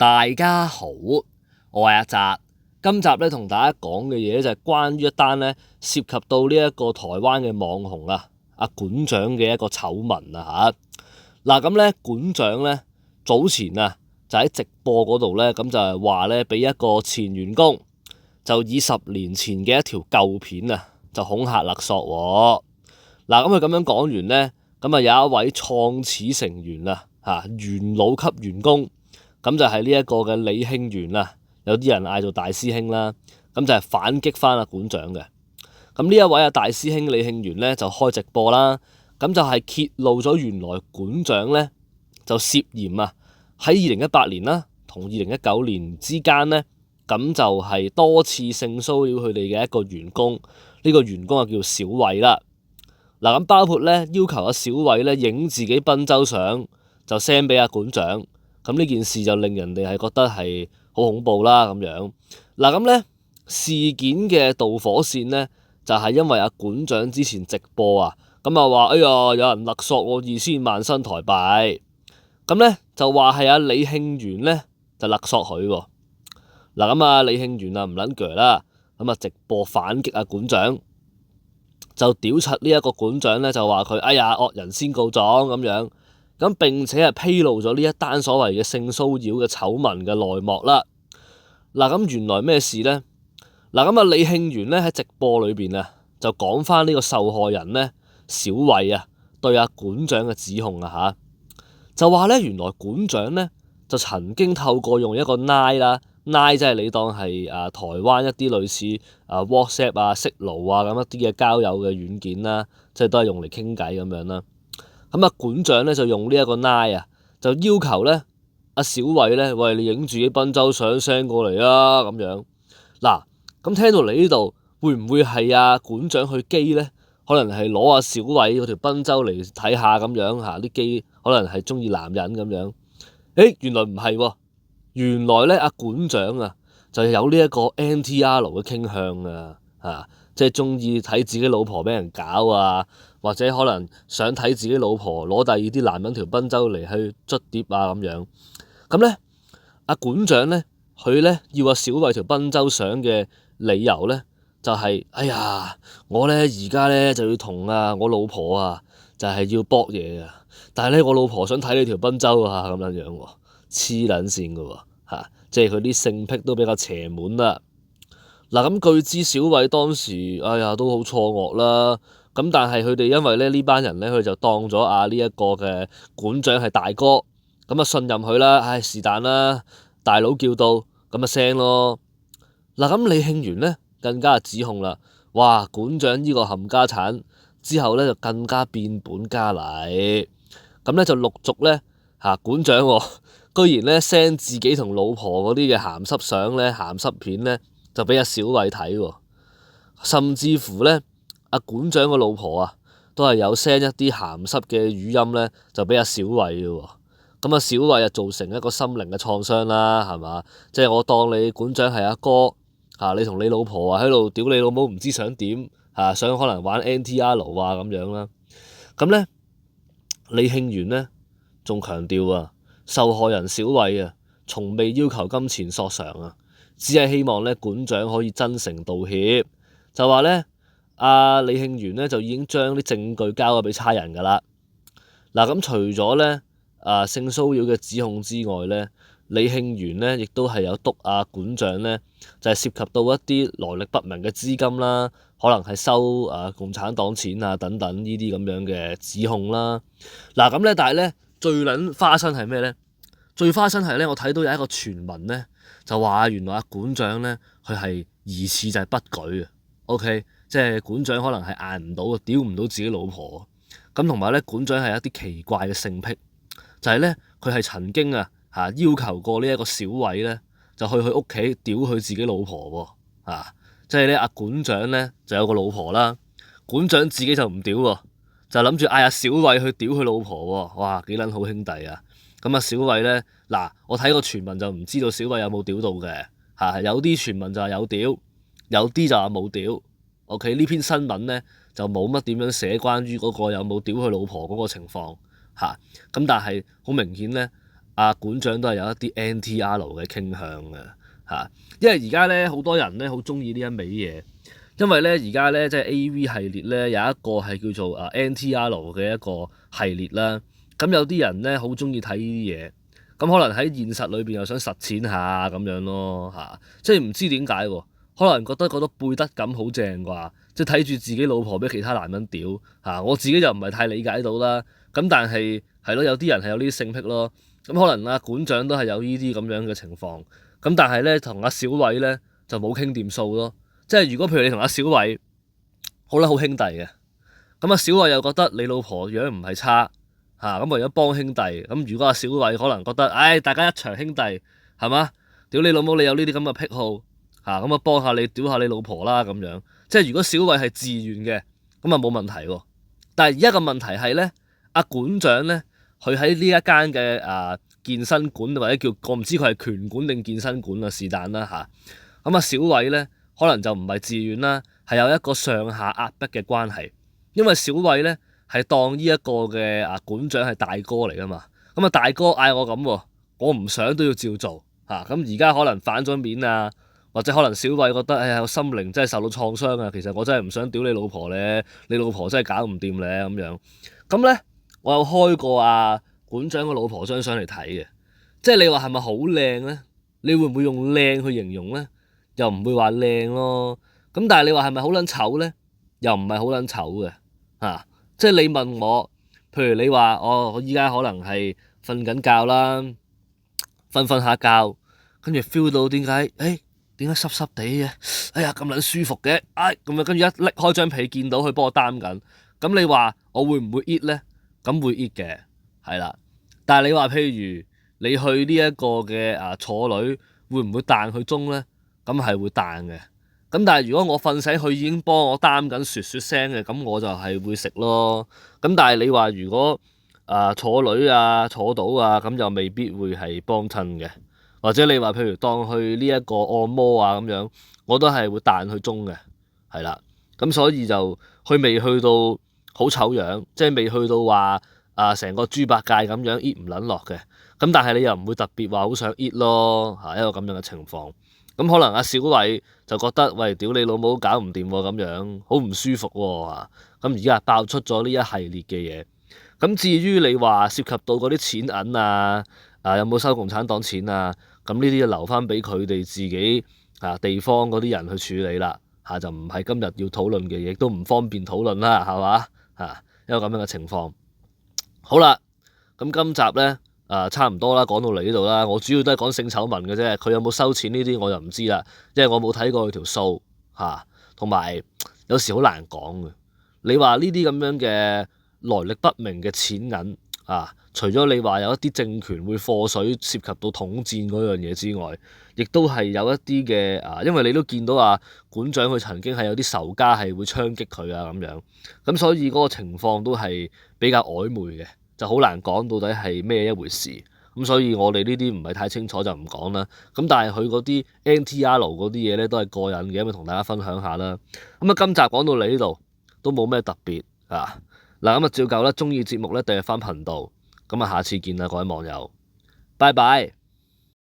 大家好，我係阿澤。今集咧同大家講嘅嘢就係關於一單咧涉及到呢一個台灣嘅網紅阿館長嘅一個醜聞嚇。嗱咁咧，館長咧早前就喺直播嗰度咧，咁就係話咧俾一個前員工就以10年前嘅一條舊片就恐嚇勒索喎。嗱咁佢咁樣講完咧，咁有一位創始成員元老級員工，咁就係呢一個嘅李慶元有啲人嗌做大師兄啦，咁就係反擊翻阿館長嘅。咁呢一位大師兄李慶元咧就開直播啦，咁就係揭露咗原來館長咧就涉嫌喺2018年同2019年之間咧，咁就係多次性騷擾佢哋嘅一個員工，呢個員工叫小偉啦。嗱咁包括咧要求阿小偉咧影自己賓州相就 send 俾阿館長，咁呢件事就令人哋係覺得係好恐怖啦咁樣。嗱咁咧事件嘅導火線咧就係因為阿館長之前直播咁話哎呀有人勒索我2000萬新台幣，咁咧就話係阿李慶元咧就勒索佢喎。嗱咁李慶元唔撚鋸啦，咁直播反擊阿館長，就屌柒呢一個館長咧就話佢哎呀惡人先告狀咁樣，咁並且係披露咗呢一單所謂嘅性騷擾嘅醜聞嘅內幕啦。嗱咁原來咩事咧？嗱咁李慶元咧喺直播裏邊就講翻呢個受害人咧小偉對阿館長嘅指控就話咧原來館長咧就曾經透過用一個 Line 即係你當係台灣一啲類似WhatsApp Signal咁一啲嘅交友嘅軟件啦，即係都係用嚟傾偈咁樣啦。咁館長咧就用呢一個 Line 就要求咧阿小偉咧，喂，你影住啲賓州相 send 過嚟咁樣。嗱咁聽到嚟呢度，會唔會係館長去機咧？可能係攞阿小偉嗰條賓州嚟睇下咁樣啲機可能係中意男人咁樣。原來唔係喎。原來咧，阿館長就有呢一個 NTR 嘅傾向即係中意睇自己老婆俾人搞或者可能想睇自己老婆攞第二啲男人條賓州嚟去捽碟咁樣。咁咧，阿館長咧，佢咧要阿小偉條賓州相嘅理由咧，就係哎呀，我咧而家咧就要同我老婆就係要搏嘢但係咧我老婆想睇你條賓州咁樣樣喎。黐撚線㗎喎即係佢啲性癖都比較邪門啦。嗱咁據知小偉當時都好錯愕啦。咁但係佢哋因為呢班人咧，佢就當咗呢一個嘅館長係大哥，咁信任佢啦。是但啦，大佬叫到咁聲咯。嗱咁李慶元咧更加指控啦，哇館長呢個冚家產之後咧就更加變本加厲，咁咧就陸續咧館長居然咧 send 自己同老婆嗰啲嘅鹹濕相咧、鹹濕片咧，就俾阿小偉睇喎。甚至乎咧，阿館長個老婆都係有 send 一啲鹹濕嘅語音咧，就俾阿小偉嘅喎。咁小偉造成一個心靈嘅創傷啦，係嘛？即係我當你館長係阿哥你同你老婆喺度屌你老母唔知想點想可能玩 NTR 咁樣啦。咁咧，李慶元咧仲強調受害人小偉從未要求金錢索償只係希望咧館長可以真誠道歉。就話咧李慶元咧就已經將啲證據交咗俾差人㗎啦。嗱咁除咗咧性騷擾嘅指控之外咧，李慶元咧亦都係有督館長咧就係涉及到一啲來歷不明嘅資金啦，可能係收共產黨錢等等呢啲咁樣嘅指控啦。嗱咁咧，但係咧最撚花生係咩咧？最花生係咧，我睇到有一個傳聞咧，就話原來館長咧佢係疑似就係不舉OK， 即係館長可能係硬唔到，屌唔到自己老婆。咁同埋咧，館長係一啲奇怪嘅性癖，就係咧佢係曾經要求過呢一個小偉咧，就去佢屋企屌佢自己老婆喎即係咧阿館長咧就有個老婆啦，館長自己就唔屌喎，就諗住嗌阿小偉去屌佢老婆喎。哇，幾撚好兄弟咁小偉咧我睇個傳聞就唔知道小偉有冇屌到嘅有啲傳聞就係有屌，有啲就話冇屌。OK， 呢篇新聞咧就冇乜點樣寫關於嗰個有冇屌佢老婆嗰個情況咁但係好明顯咧，館長都係有一啲 NTR 嘅傾向嘅嚇，因為而家咧好多人咧好中意呢一味嘢，因為咧而家咧即係 AV 系列咧有一個係叫做NTR 嘅一個系列啦，咁有啲人咧好中意睇呢啲嘢，咁可能喺現實裏邊又想實踐下咁樣咯嚇，即係唔知點解喎，可能覺得背德感好正啩，即係睇住自己老婆俾其他男人屌嚇，我自己就唔係太理解到啦，咁但係係咯，有啲人係有呢啲性癖咯。咁可能館長都係有呢啲咁樣嘅情況，咁但係咧同小偉咧就冇傾掂數咯。即係如果譬如你同小偉好啦，好兄弟嘅，咁小偉又覺得你老婆樣唔係差嚇，咁為咗幫兄弟，咁如果小偉可能覺得，大家一場兄弟係嘛？屌你老母，你有呢啲咁嘅癖好嚇，咁幫下你屌下你老婆啦咁樣。即係如果小偉係自願嘅，咁冇問題喎。但係而家個問題係咧，館長咧。佢喺呢一間嘅健身館或者叫我唔知佢係拳館定健身館啊，是但啦嚇。咁小偉咧可能就唔係自願啦，係有一個上下壓迫嘅關係。因為小偉咧係當呢一個嘅館長係大哥嚟噶嘛。咁大哥嗌我咁喎，我唔想都要照做嚇。咁而家可能反咗面啊，或者可能小偉覺得我心靈真係受到創傷啊，其實我真係唔想屌你老婆咧，你老婆真係搞唔掂咧咁樣。咁咧。我有開過館長個老婆張相嚟睇嘅，即係你話係咪好靚咧？你會唔會用靚去形容咧？又唔會話靚咯。咁但係你話係咪好撚醜咧？又唔係好撚醜嘅嚇。即係你問我，譬如你話我依家可能係瞓緊覺啦，瞓下覺，跟住 feel 到點解點解濕濕地嘅？哎呀咁撚舒服嘅，咁樣跟住一拎開張被見到佢幫我擔緊，咁你話我會唔會 eat 咧？咁會 eat 嘅，係啦。但係你話譬如你去呢一個嘅坐女，會唔會彈佢鐘咧？咁係會彈嘅。咁但係如果我瞓醒，佢已經幫我擔緊雪雪聲嘅，咁我就係會食咯。咁但係你話如果坐女坐到咁就未必會係幫襯嘅。或者你話譬如當去呢一個按摩咁樣，我都係會彈佢鐘嘅，係啦。咁所以就佢未去到好醜樣，即係未去到話成個豬八戒咁樣 eat 唔撚落嘅，咁但係你又唔會特別話好想 eat 咯嚇，一個咁樣嘅情況。咁可能小偉就覺得喂，屌你老母搞唔掂喎咁樣，好唔舒服喎嚇。咁而家爆出咗呢一系列嘅嘢。咁至於你話涉及到嗰啲錢銀有冇收共產黨錢咁呢啲就留翻俾佢哋自己地方嗰啲人去處理啦嚇，就唔係今日要討論嘅嘢，亦都唔方便討論啦，係嘛？一個咁樣嘅情況。好啦，咁今集咧差唔多啦，講到嚟呢度啦。我主要都係講性醜聞嘅啫，佢有冇收錢呢啲我就唔知啦，因為我冇睇過佢條數嚇，同埋有時好難講嘅。你話呢啲咁樣嘅來歷不明嘅錢銀除咗你話有一啲政權會課水涉及到統戰嗰樣嘢之外，亦都係有一啲嘅因為你都見到館長佢曾經係有啲仇家係會槍擊佢咁樣，咁所以嗰個情況都係比較曖昧嘅，就好難講到底係咩一回事。咁所以我哋呢啲唔係太清楚就唔講啦。咁但係佢嗰啲 NTR 嗰啲嘢咧都係過癮嘅，咁同大家分享下啦。咁今集講到嚟呢度都冇咩特別嗱，咁照舊啦，中意節目咧訂閱翻頻道。咁下次見啦，各位網友，拜拜。